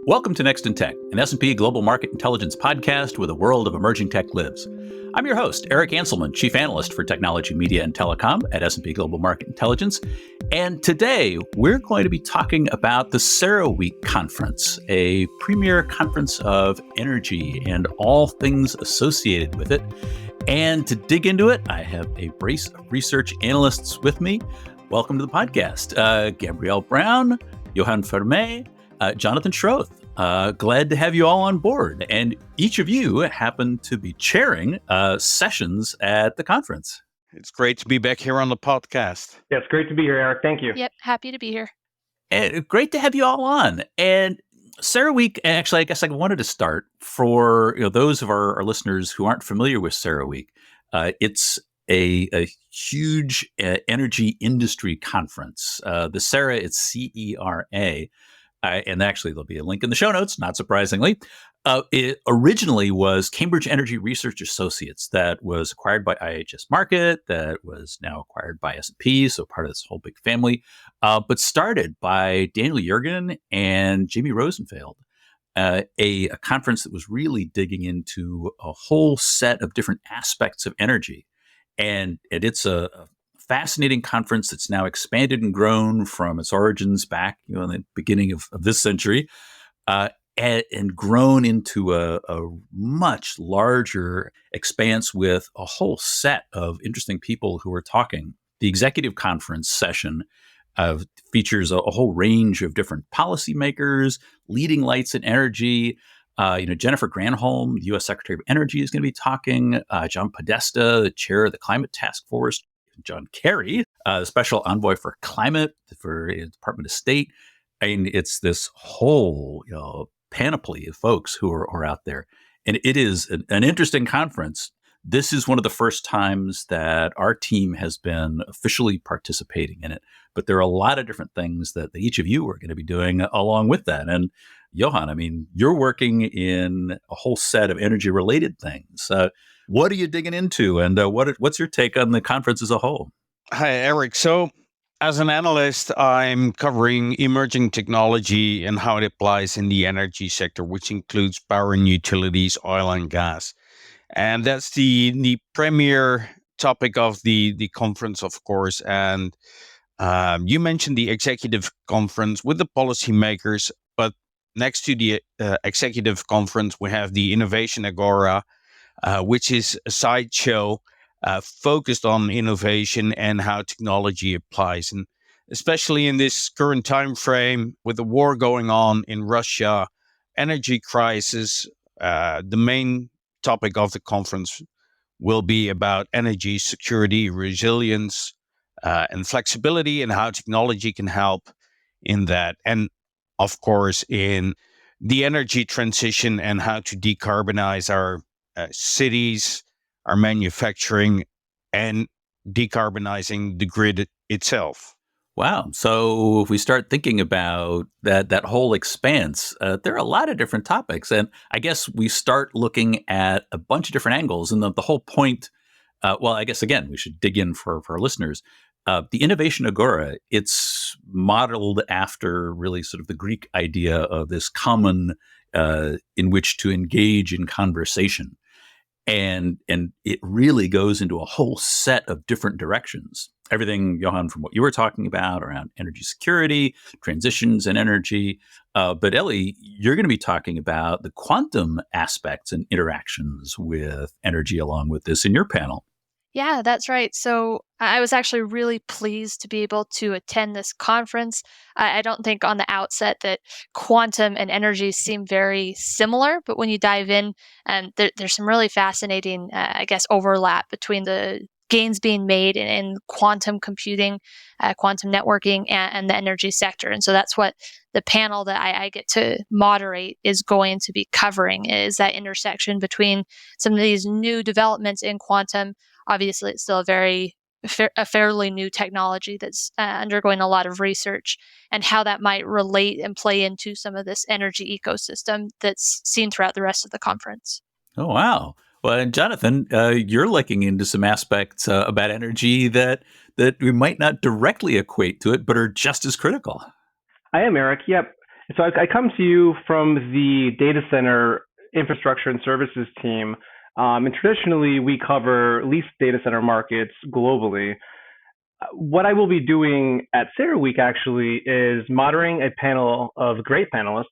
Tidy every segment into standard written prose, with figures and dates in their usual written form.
Welcome to Next in Tech, an S&P Global Market Intelligence podcast where the world of emerging tech lives. I'm your host, Eric Anselman, Chief Analyst for Technology, Media, and Telecom at S&P Global Market Intelligence. And today, we're going to be talking about the CERAWeek conference, a premier conference of energy and all things associated with it. And to dig into it, I have a brace of research analysts with me. Welcome to the podcast. Gabrielle Brown, Johan Ferme, Jonathan Schroth. Glad to have you all on board. And each of you happen to be chairing sessions at the conference. It's great to be back here on the podcast. Yeah, it's great to be here, Eric. Thank you. Yep, happy to be here. And great to have you all on. And CERAWeek, actually, I guess I wanted to start for those of our listeners who aren't familiar with CERAWeek. It's a huge energy industry conference. The CERA, it's CERA. And actually, there'll be a link in the show notes, not surprisingly. It originally was Cambridge Energy Research Associates that was acquired by IHS Markit, that was now acquired by S&P, so part of this whole big family, but started by Daniel Yergin and Jamie Rosenfeld, a conference that was really digging into a whole set of different aspects of energy. And it's a fascinating conference that's now expanded and grown from its origins back, in the beginning of this century, and grown into a much larger expanse with a whole set of interesting people who are talking. The executive conference session features a whole range of different policymakers, leading lights in energy. Jennifer Granholm, the U.S. Secretary of Energy, is going to be talking. John Podesta, the chair of the Climate Task Force. John Kerry, the Special Envoy for Climate for the Department of State. I mean, it's this whole panoply of folks who are out there. And it is an interesting conference. This is one of the first times that our team has been officially participating in it. But there are a lot of different things that each of you are going to be doing along with that. And Johan, I mean, you're working in a whole set of energy-related things. What are you digging into, and what's your take on the conference as a whole? Hi, Eric. So, as an analyst, I'm covering emerging technology and how it applies in the energy sector, which includes power and utilities, oil and gas. And that's the premier topic of the conference, of course. And you mentioned the executive conference with the policymakers, but next to the executive conference, we have the Innovation Agora, which is a sideshow focused on innovation and how technology applies. And especially in this current time frame with the war going on in Russia, energy crisis, the main topic of the conference will be about energy security, resilience, and flexibility, and how technology can help in that. And of course, in the energy transition and how to decarbonize our cities, our manufacturing, and decarbonizing the grid itself. Wow. So if we start thinking about that whole expanse, there are a lot of different topics. And I guess we start looking at a bunch of different angles. And the whole point, I guess, again, we should dig in for our listeners. The Innovation Agora, it's modeled after really sort of the Greek idea of this common in which to engage in conversation. And it really goes into a whole set of different directions. Everything, Johan, from what you were talking about around energy security, transitions in energy. But Ellie, you're going to be talking about the quantum aspects and interactions with energy along with this in your panel. Yeah, that's right. So I was actually really pleased to be able to attend this conference. I don't think on the outset that quantum and energy seem very similar, but when you dive in, there's some really fascinating, overlap between the gains being made in quantum computing, quantum networking, and the energy sector. And so that's what the panel that I get to moderate is going to be covering, is that intersection between some of these new developments in quantum. Obviously, it's still a fairly new technology that's undergoing a lot of research, and how that might relate and play into some of this energy ecosystem that's seen throughout the rest of the conference. Oh, wow. Well, and Jonathan, you're looking into some aspects about energy that we might not directly equate to it, but are just as critical. I am, Eric. Yep. So I come to you from the data center infrastructure and services team. And traditionally, we cover leased data center markets globally. What I will be doing at CERAWeek actually is moderating a panel of great panelists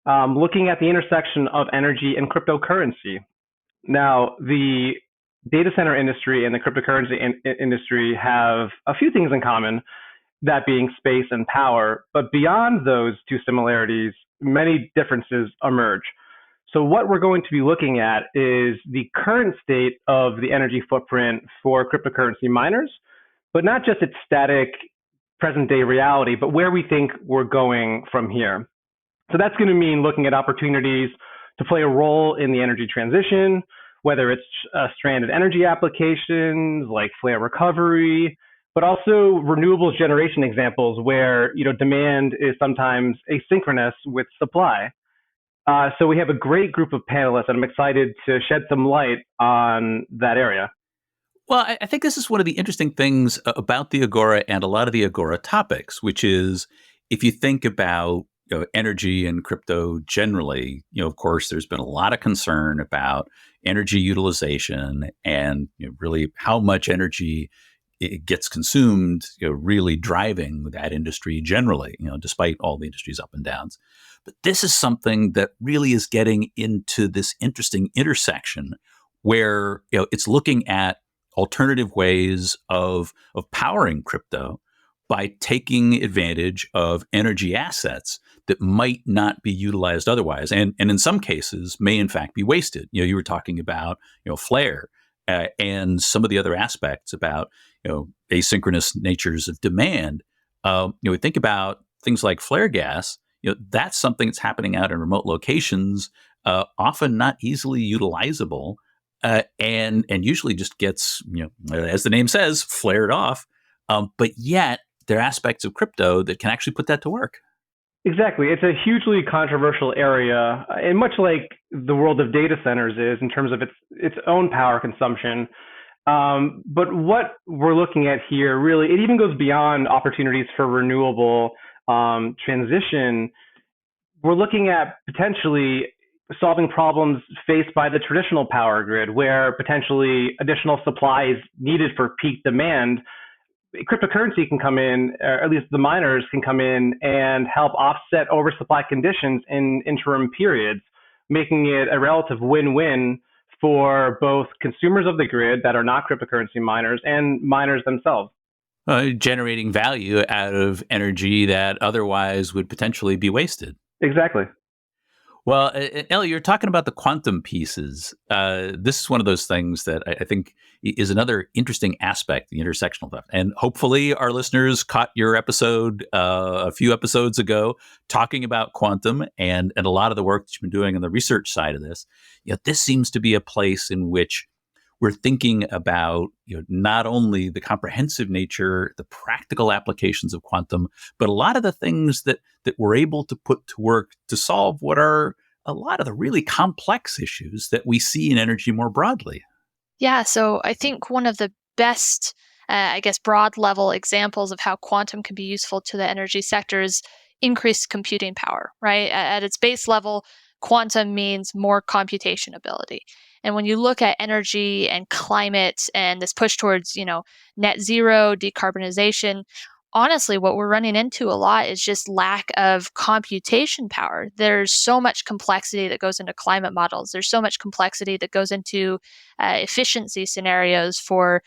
looking at the intersection of energy and cryptocurrency. Now, the data center industry and the cryptocurrency industry have a few things in common, that being space and power. But beyond those two similarities, many differences emerge. So what we're going to be looking at is the current state of the energy footprint for cryptocurrency miners, but not just its static present day reality, but where we think we're going from here. So that's going to mean looking at opportunities to play a role in the energy transition, whether it's stranded energy applications like flare recovery, but also renewables generation examples where demand is sometimes asynchronous with supply. So we have a great group of panelists, and I'm excited to shed some light on that area. Well, I think this is one of the interesting things about the Agora and a lot of the Agora topics, which is if you think about energy and crypto generally, of course, there's been a lot of concern about energy utilization and really how much energy it gets consumed, really driving that industry generally, despite all the industry's up and downs. But this is something that really is getting into this interesting intersection where it's looking at alternative ways of powering crypto by taking advantage of energy assets that might not be utilized otherwise, and in some cases may in fact be wasted. You were talking about flare and some of the other aspects about asynchronous natures of demand. We think about things like flare gas. That's something that's happening out in remote locations, often not easily utilizable, and usually just gets as the name says, flared off. But yet there are aspects of crypto that can actually put that to work. Exactly. It's a hugely controversial area, and much like the world of data centers is in terms of its own power consumption. But what we're looking at here, really, it even goes beyond opportunities for renewable transition. We're looking at potentially solving problems faced by the traditional power grid, where potentially additional supply is needed for peak demand. Cryptocurrency can come in, or at least the miners can come in and help offset oversupply conditions in interim periods, making it a relative win-win for both consumers of the grid that are not cryptocurrency miners and miners themselves. Generating value out of energy that otherwise would potentially be wasted. Exactly. Well, Ellie, you're talking about the quantum pieces. This is one of those things that I think is another interesting aspect, the intersectional stuff. And hopefully our listeners caught your episode a few episodes ago talking about quantum and a lot of the work that you've been doing on the research side of this. This seems to be a place in which we're thinking about not only the comprehensive nature, the practical applications of quantum, but a lot of the things that we're able to put to work to solve what are a lot of the really complex issues that we see in energy more broadly. Yeah, so I think one of the best, broad level examples of how quantum can be useful to the energy sector is increased computing power, right? At its base level, quantum means more computation ability. And when you look at energy and climate and this push towards, net zero, decarbonization, honestly, what we're running into a lot is just lack of computation power. There's so much complexity that goes into climate models. There's so much complexity that goes into efficiency scenarios for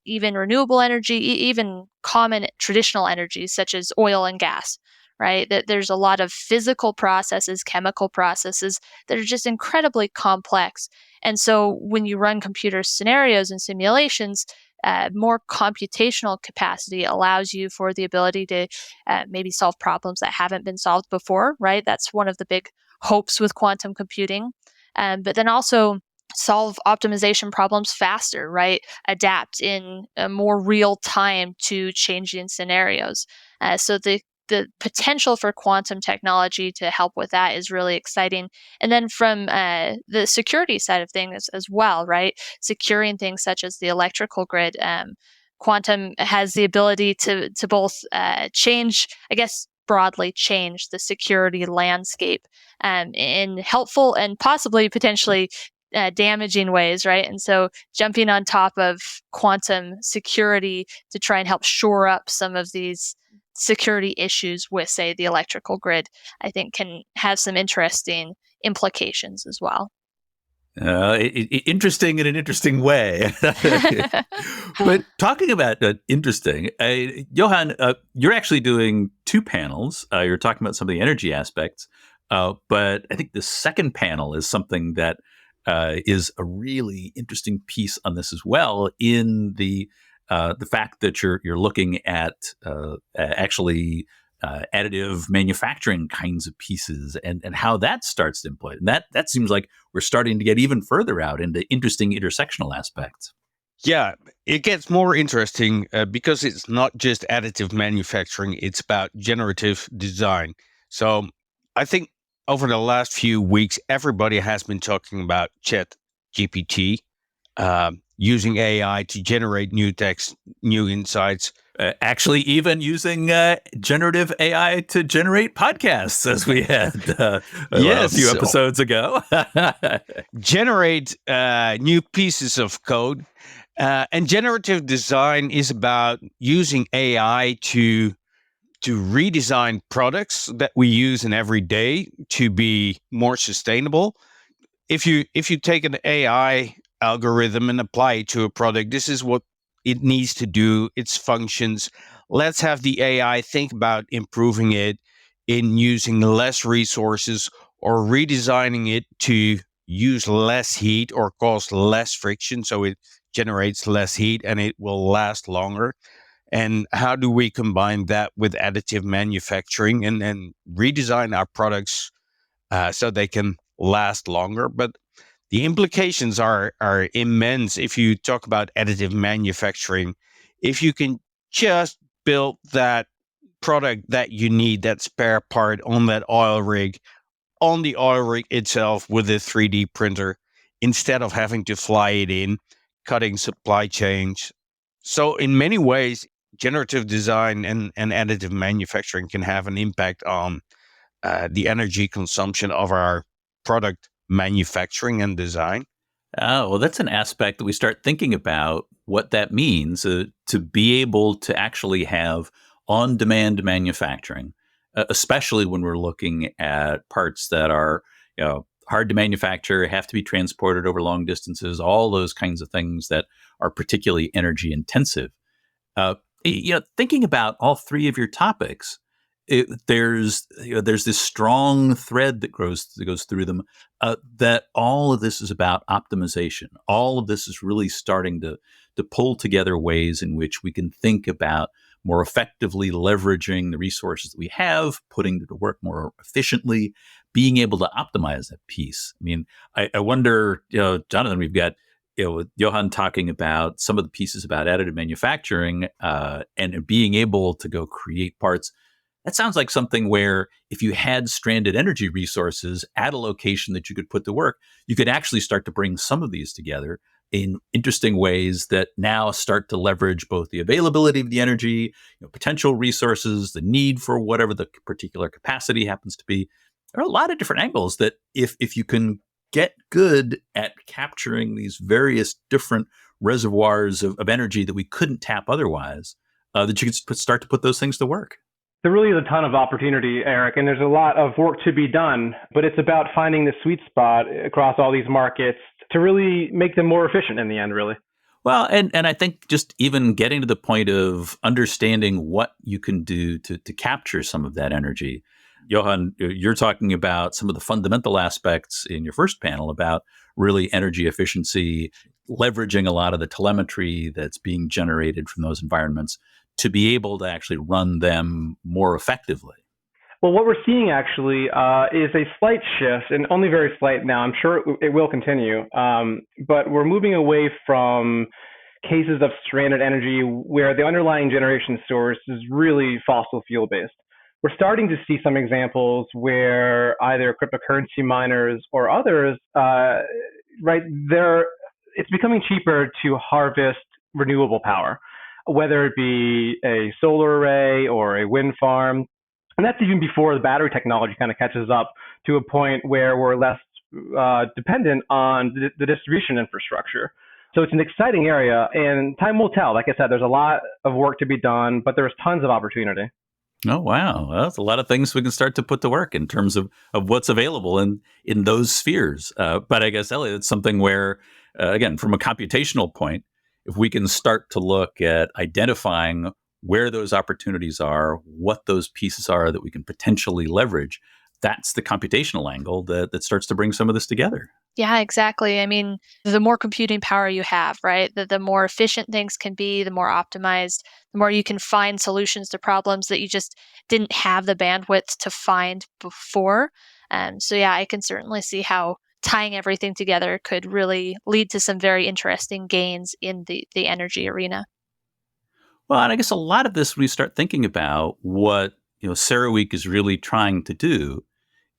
even renewable energy, even common traditional energies such as oil and gas. Right? That there's a lot of physical processes, chemical processes that are just incredibly complex. And so when you run computer scenarios and simulations, more computational capacity allows you for the ability to maybe solve problems that haven't been solved before, right? That's one of the big hopes with quantum computing. But then also solve optimization problems faster, right? Adapt in a more real time to changing scenarios. So the potential for quantum technology to help with that is really exciting. And then from the security side of things as well, right? Securing things such as the electrical grid. Quantum has the ability to both change, broadly change the security landscape in helpful and possibly potentially damaging ways, right? And so jumping on top of quantum security to try and help shore up some of these security issues with, say, the electrical grid, I think can have some interesting implications as well. Interesting in an interesting way. But talking about interesting, Johan, you're actually doing two panels. You're talking about some of the energy aspects, but I think the second panel is something that is a really interesting piece on this as well. In the fact that you're looking at actually additive manufacturing kinds of pieces and how that starts to employ. And that seems like we're starting to get even further out into interesting intersectional aspects. Yeah, it gets more interesting because it's not just additive manufacturing, it's about generative design. So I think over the last few weeks, everybody has been talking about Chat GPT, using AI to generate new text, new insights. Actually, even using generative AI to generate podcasts, as we had a few episodes ago. Generate new pieces of code. And generative design is about using AI to redesign products that we use in every day to be more sustainable. If you take an AI algorithm and apply it to a product, this is what it needs to do, its functions. Let's have the AI think about improving it in using less resources or redesigning it to use less heat or cause less friction so it generates less heat and it will last longer. And how do we combine that with additive manufacturing and redesign our products so they can last longer? But the implications are immense if you talk about additive manufacturing. If you can just build that product that you need, that spare part on that oil rig, on the oil rig itself with a 3D printer, instead of having to fly it in, cutting supply chains. So in many ways, generative design and additive manufacturing can have an impact on the energy consumption of our product manufacturing and design. Oh, well, that's an aspect that we start thinking about what that means to be able to actually have on-demand manufacturing, especially when we're looking at parts that are, hard to manufacture, have to be transported over long distances, all those kinds of things that are particularly energy intensive. Uh, Thinking about all three of your topics, there's this strong thread that goes through them. That all of this is about optimization. All of this is really starting to pull together ways in which we can think about more effectively leveraging the resources that we have, putting them to work more efficiently, being able to optimize that piece. I mean, I wonder, Jonathan, we've got with Johan talking about some of the pieces about additive manufacturing and being able to go create parts. That sounds like something where if you had stranded energy resources at a location that you could put to work, you could actually start to bring some of these together in interesting ways that now start to leverage both the availability of the energy, potential resources, the need for whatever the particular capacity happens to be. There are a lot of different angles that if you can get good at capturing these various different reservoirs of energy that we couldn't tap otherwise, that you can start to put those things to work. There really is a ton of opportunity, Eric, and there's a lot of work to be done, but it's about finding the sweet spot across all these markets to really make them more efficient in the end, really. Well, and I think just even getting to the point of understanding what you can do to capture some of that energy. Johan, you're talking about some of the fundamental aspects in your first panel about really energy efficiency, leveraging a lot of the telemetry that's being generated from those environments to be able to actually run them more effectively. Well, what we're seeing actually is a slight shift, and only very slight now. I'm sure it will continue, but we're moving away from cases of stranded energy where the underlying generation source is really fossil fuel based. We're starting to see some examples where either cryptocurrency miners or others, right, it's becoming cheaper to harvest renewable power, whether it be a solar array or a wind farm. And that's even before the battery technology kind of catches up to a point where we're less dependent on the distribution infrastructure. So it's an exciting area, and time will tell. Like I said, there's a lot of work to be done, but there's tons of opportunity. Oh, wow. Well, that's a lot of things we can start to put to work in terms of what's available in those spheres. But I guess, Elliot, it's something where, again, from a computational point, if we can start to look at identifying where those opportunities are, what those pieces are that we can potentially leverage, that's the computational angle that starts to bring some of this together. Yeah, exactly. I mean, the more computing power you have, right? The more efficient things can be, the more optimized, the more you can find solutions to problems that you just didn't have the bandwidth to find before. So, yeah, I can certainly see how tying everything together could really lead to some very interesting gains in the energy arena. Well, and I guess a lot of this, when we start thinking about what CERAWeek is really trying to do,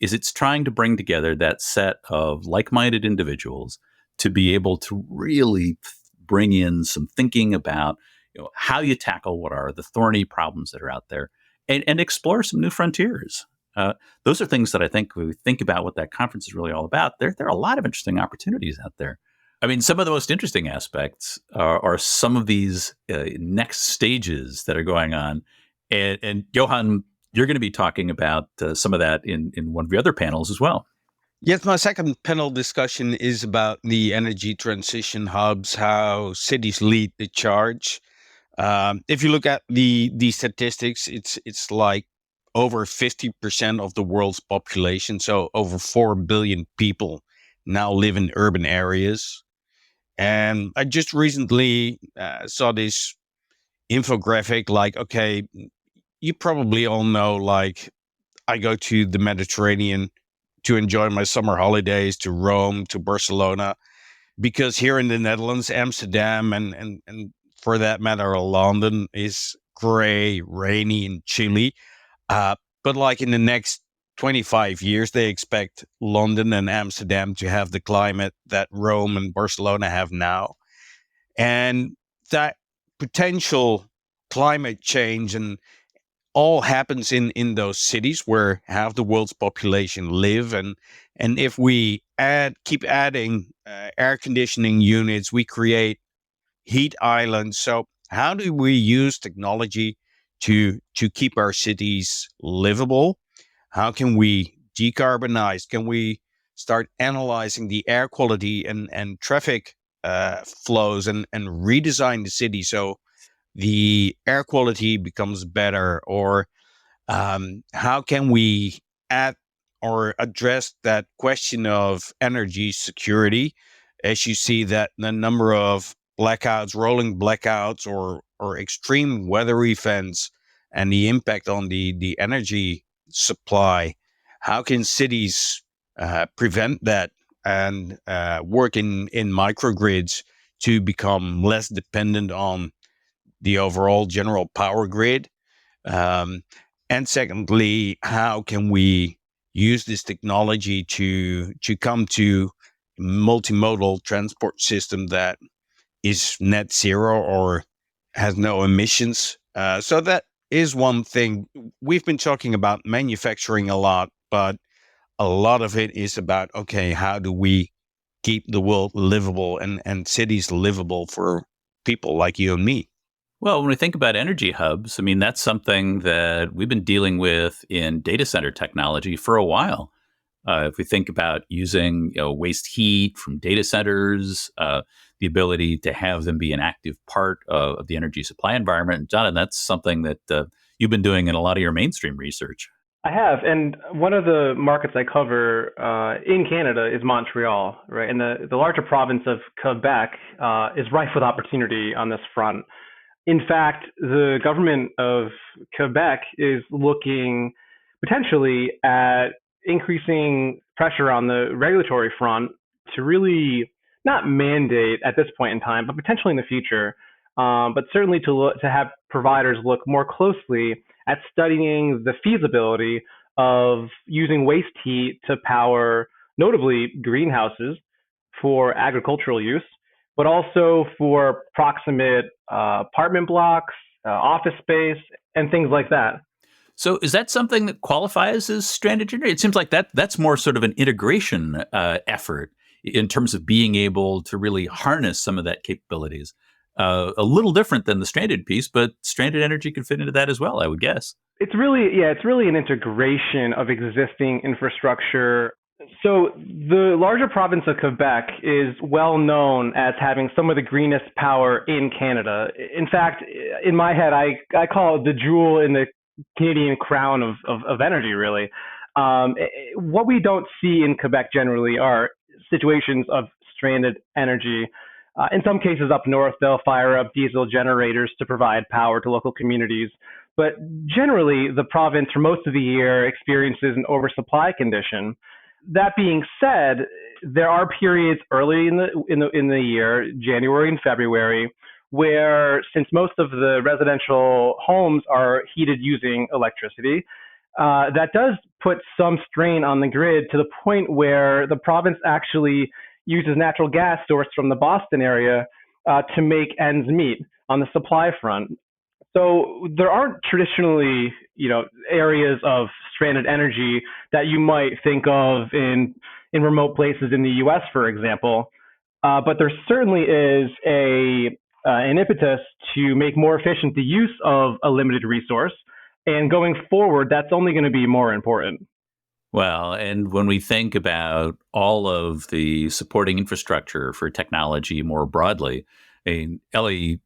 is it's trying to bring together that set of like-minded individuals to be able to really bring in some thinking about how you tackle what are the thorny problems that are out there, and explore some new frontiers. Those are things that I think when we think about what that conference is really all about, there are a lot of interesting opportunities out there. I mean, some of the most interesting aspects are some of these next stages that are going on. And Johan, you're going to be talking about some of that in one of the other panels as well. Yes, my second panel discussion is about the energy transition hubs, how cities lead the charge. If you look at the statistics, it's like over 50% of the world's population, so over 4 billion people now live in urban areas. And I just recently saw this infographic like, okay, you probably all know, like, I go to the Mediterranean to enjoy my summer holidays, to Rome, to Barcelona, because here in the Netherlands, Amsterdam, and for that matter, London is gray, rainy, and chilly. But like in the next 25 years, they expect London and Amsterdam to have the climate that Rome and Barcelona have now. And that potential climate change and all happens in those cities where half the world's population live, and if we keep adding air conditioning units, we create heat islands. So how do we use technology to keep our cities livable? How can we decarbonize? Can we start analyzing the air quality and traffic flows, and redesign the city so the air quality becomes better? Or how can we add or address that question of energy security, as you see that the number of blackouts, rolling blackouts, or extreme weather events, and the impact on the energy supply? How can cities prevent that and work in microgrids to become less dependent on the overall general power grid? Um, and secondly, how can we use this technology to come to multimodal transport system that is net zero or has no emissions? So that is one thing. We've been talking about manufacturing a lot, but a lot of it is about, okay, how do we keep the world livable and cities livable for people like you and me? Well, when we think about energy hubs, I mean, that's something that we've been dealing with in data center technology for a while. If we think about using waste heat from data centers, the ability to have them be an active part of the energy supply environment, Jonathan, that's something that you've been doing in a lot of your mainstream research. I have, and one of the markets I cover in Canada is Montreal, right? And the larger province of Quebec is rife with opportunity on this front. In fact, the government of Quebec is looking potentially at increasing pressure on the regulatory front to really not mandate at this point in time, but potentially in the future, but certainly to have providers look more closely at studying the feasibility of using waste heat to power, notably greenhouses for agricultural use, but also for proximate apartment blocks, office space, and things like that. So is that something that qualifies as stranded generating? It seems like that's more sort of an integration effort in terms of being able to really harness some of that capabilities. A little different than the stranded piece, but stranded energy could fit into that as well, I would guess. It's really an integration of existing infrastructure. So the larger province of Quebec is well known as having some of the greenest power in Canada. In fact, in my head, I call it the jewel in the Canadian crown of energy, really. What we don't see in Quebec generally are situations of stranded energy. In some cases up north, they'll fire up diesel generators to provide power to local communities. But generally, the province for most of the year experiences an oversupply condition. That being said, there are periods early in the year, January and February, where since most of the residential homes are heated using electricity, that does put some strain on the grid to the point where the province actually uses natural gas sourced from the Boston area to make ends meet on the supply front. So there aren't traditionally, areas of stranded energy that you might think of in remote places in the U.S., for example. But there certainly is a an impetus to make more efficient the use of a limited resource. And going forward, that's only going to be more important. Well, and when we think about all of the supporting infrastructure for technology more broadly, I mean, Ellie,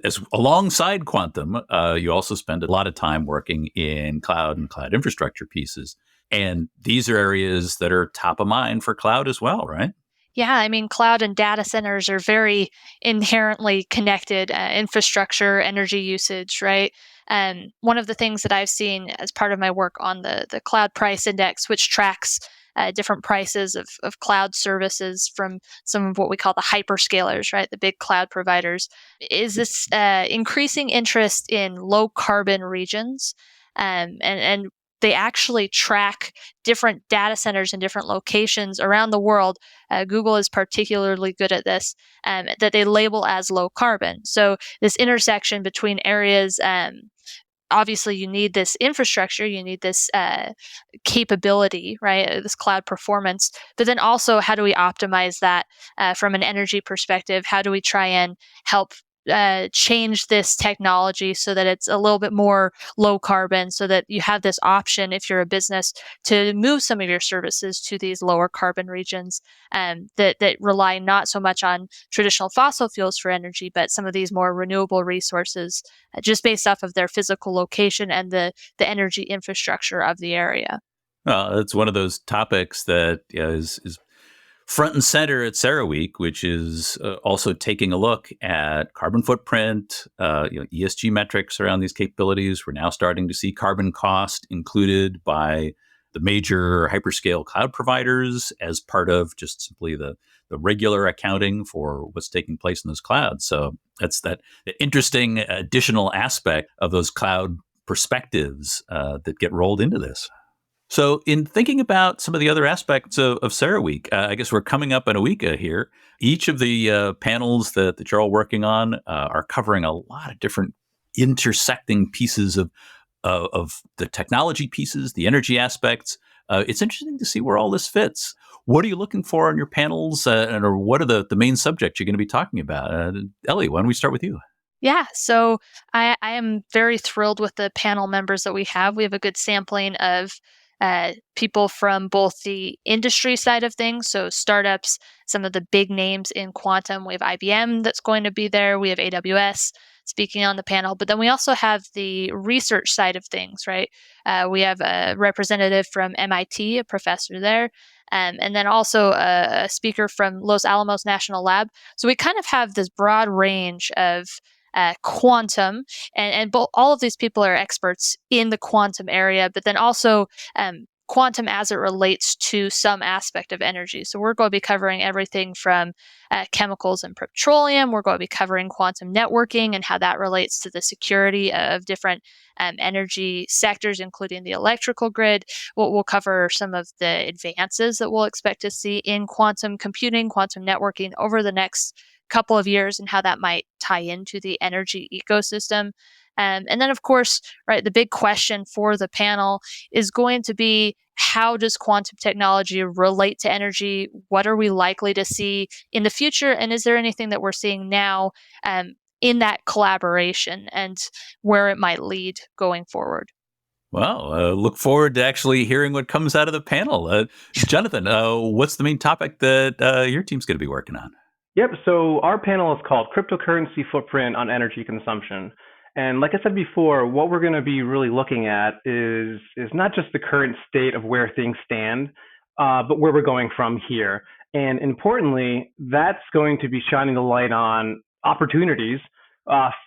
as alongside quantum, you also spend a lot of time working in cloud and cloud infrastructure pieces. And these are areas that are top of mind for cloud as well, right? Yeah, I mean, cloud and data centers are very inherently connected infrastructure, energy usage, right? And one of the things that I've seen as part of my work on the cloud price index, which tracks different prices of cloud services from some of what we call the hyperscalers, right? The big cloud providers, is this increasing interest in low carbon regions. And they actually track different data centers in different locations around the world. Google is particularly good at this, that they label as low carbon. So this intersection between areas, obviously you need this infrastructure, you need this capability, right? This cloud performance, but then also how do we optimize that from an energy perspective? How do we try and help change this technology so that it's a little bit more low carbon, so that you have this option if you're a business to move some of your services to these lower carbon regions, that rely not so much on traditional fossil fuels for energy, but some of these more renewable resources, just based off of their physical location and the energy infrastructure of the area. Well, it's one of those topics that is front and center at CERAWeek, which is also taking a look at carbon footprint, ESG metrics around these capabilities. We're now starting to see carbon cost included by the major hyperscale cloud providers as part of just simply the regular accounting for what's taking place in those clouds. So that's that interesting additional aspect of those cloud perspectives that get rolled into this. So, in thinking about some of the other aspects of CERAWeek, I guess we're coming up on a week here. Each of the panels that you're all working on are covering a lot of different intersecting pieces of the technology pieces, the energy aspects. It's interesting to see where all this fits. What are you looking for on your panels, or what are the main subjects you're going to be talking about? Ellie, why don't we start with you? Yeah, so I am very thrilled with the panel members that we have. We have a good sampling of people from both the industry side of things, so startups, some of the big names in quantum. We have IBM that's going to be there. We have AWS speaking on the panel, but then we also have the research side of things, right? We have a representative from MIT, a professor there, and then also a speaker from Los Alamos National Lab. So we kind of have this broad range of quantum, and all of these people are experts in the quantum area, but then also quantum as it relates to some aspect of energy. So we're going to be covering everything from chemicals and petroleum. We're going to be covering quantum networking and how that relates to the security of different energy sectors, including the electrical grid. We'll cover some of the advances that we'll expect to see in quantum computing, quantum networking over the next couple of years, and how that might tie into the energy ecosystem. And then, of course, right, the big question for the panel is going to be, how does quantum technology relate to energy? What are we likely to see in the future? And is there anything that we're seeing now in that collaboration and where it might lead going forward? Well, look forward to actually hearing what comes out of the panel. Jonathan, what's the main topic that your team's going to be working on? Yep. So our panel is called Cryptocurrency Footprint on Energy Consumption. And like I said before, what we're going to be really looking at is not just the current state of where things stand, but where we're going from here. And importantly, that's going to be shining the light on opportunities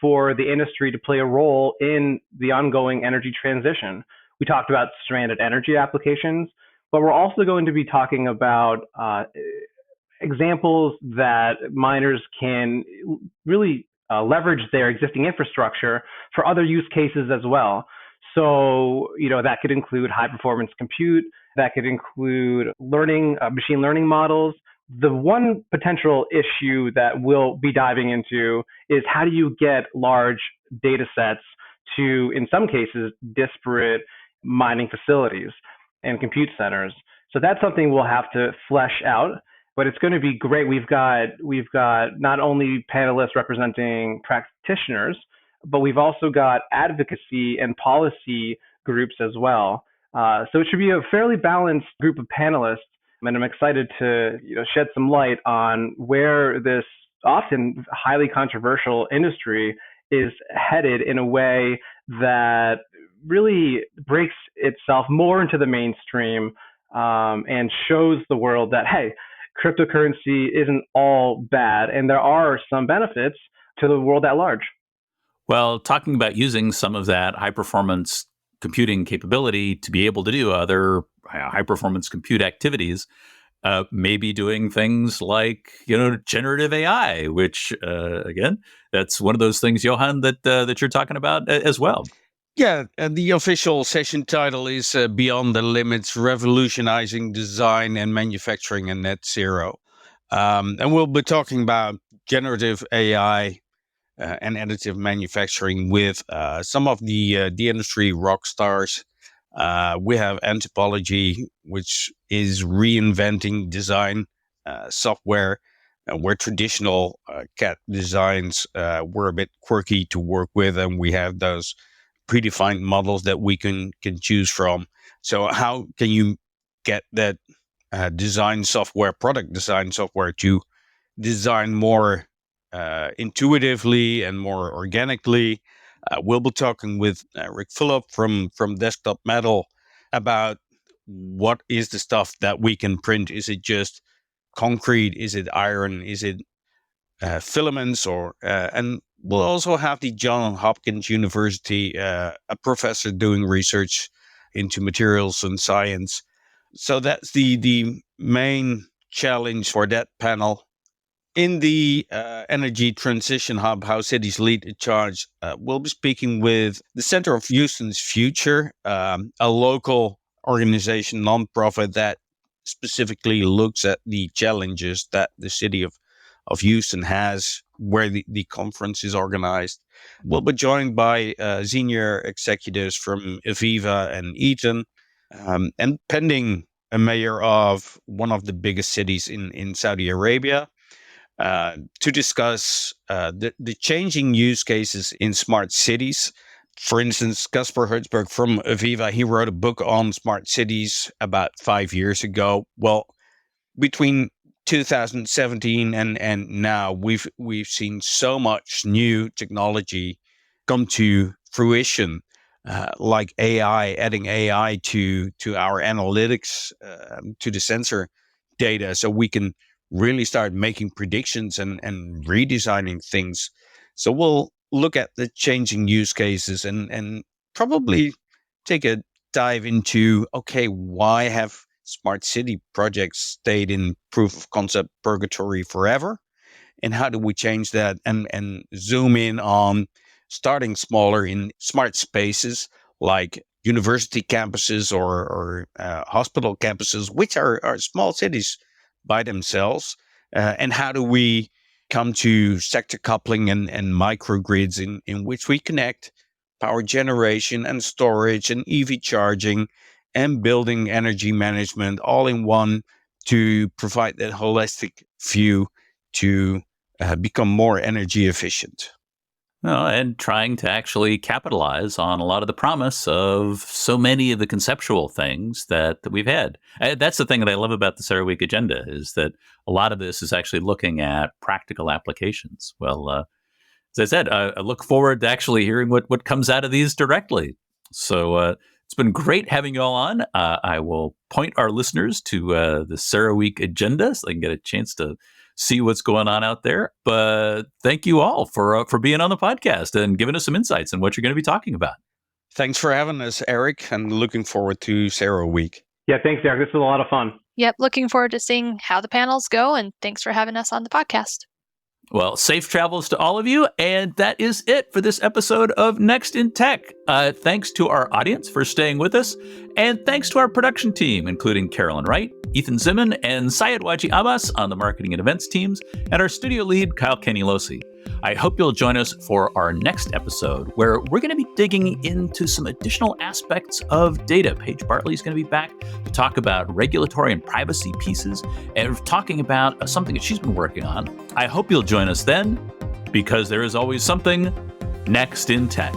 for the industry to play a role in the ongoing energy transition. We talked about stranded energy applications, but we're also going to be talking about examples that miners can really leverage their existing infrastructure for other use cases as well. So, that could include high performance compute, that could include machine learning models. The one potential issue that we'll be diving into is, how do you get large data sets to, in some cases, disparate mining facilities and compute centers? So that's something we'll have to flesh out, but it's going to be great. We've got not only panelists representing practitioners, but we've also got advocacy and policy groups as well. So it should be a fairly balanced group of panelists, and I'm excited to shed some light on where this often highly controversial industry is headed in a way that really breaks itself more into the mainstream, and shows the world that, hey, cryptocurrency isn't all bad, and there are some benefits to the world at large. Well, talking about using some of that high performance computing capability to be able to do other high performance compute activities, maybe doing things like generative AI, which again, that's one of those things, Johan, that you're talking about as well. Yeah, and the official session title is Beyond the Limits, Revolutionizing Design and Manufacturing and Net Zero. And we'll be talking about generative AI and additive manufacturing with some of the industry rock stars. We have Anthropology, which is reinventing design software, where traditional CAD designs were a bit quirky to work with, and we have those predefined models that we can choose from. So how can you get that product design software, to design more intuitively and more organically? We'll be talking with Rick Phillip from Desktop Metal about what is the stuff that we can print. Is it just concrete? Is it iron? Is it filaments? And we'll also have the Johns Hopkins University, a professor doing research into materials and science. So that's the main challenge for that panel. In the Energy Transition Hub, How Cities Lead the Charge, we'll be speaking with the Center of Houston's Future, a local organization, nonprofit, that specifically looks at the challenges that the city of Houston has, where the conference is organized. We'll be joined by senior executives from Aviva and Eaton, and pending a mayor of one of the biggest cities in Saudi Arabia, to discuss the changing use cases in smart cities. For instance, Caspar Hertzberg from Aviva, he wrote a book on smart cities about 5 years ago. Well, between 2017 and now, we've seen so much new technology come to fruition, like AI, adding AI to our analytics, to the sensor data, so we can really start making predictions and redesigning things. So we'll look at the changing use cases and probably take a dive into, okay, why have smart city projects stayed in proof of concept purgatory forever? And how do we change that and zoom in on starting smaller in smart spaces like university campuses or hospital campuses, which are small cities by themselves? And how do we come to sector coupling and microgrids in which we connect power generation and storage and EV charging and building energy management all in one to provide that holistic view to become more energy efficient. And trying to actually capitalize on a lot of the promise of so many of the conceptual things that we've had. That's the thing that I love about the CERAWeek agenda, is that a lot of this is actually looking at practical applications. Well, as I said, I look forward to actually hearing what comes out of these directly. So it's been great having you all on. I will point our listeners to the CERAWeek agenda so they can get a chance to see what's going on out there. But thank you all for being on the podcast and giving us some insights on what you're going to be talking about. Thanks for having us, Eric, and looking forward to CERAWeek. Yeah, thanks, Eric. This was a lot of fun. Yep, looking forward to seeing how the panels go, and thanks for having us on the podcast. Well, safe travels to all of you. And that is it for this episode of Next in Tech. Thanks to our audience for staying with us. And thanks to our production team, including Carolyn Wright, Ethan Zimmon, and Syed Waji Abbas on the marketing and events teams, and our studio lead, Kyle Kenny-Losi. I hope you'll join us for our next episode, where we're going to be digging into some additional aspects of data. Paige Bartley is going to be back to talk about regulatory and privacy pieces, and talking about something that she's been working on. I hope you'll join us then, because there is always something next in tech.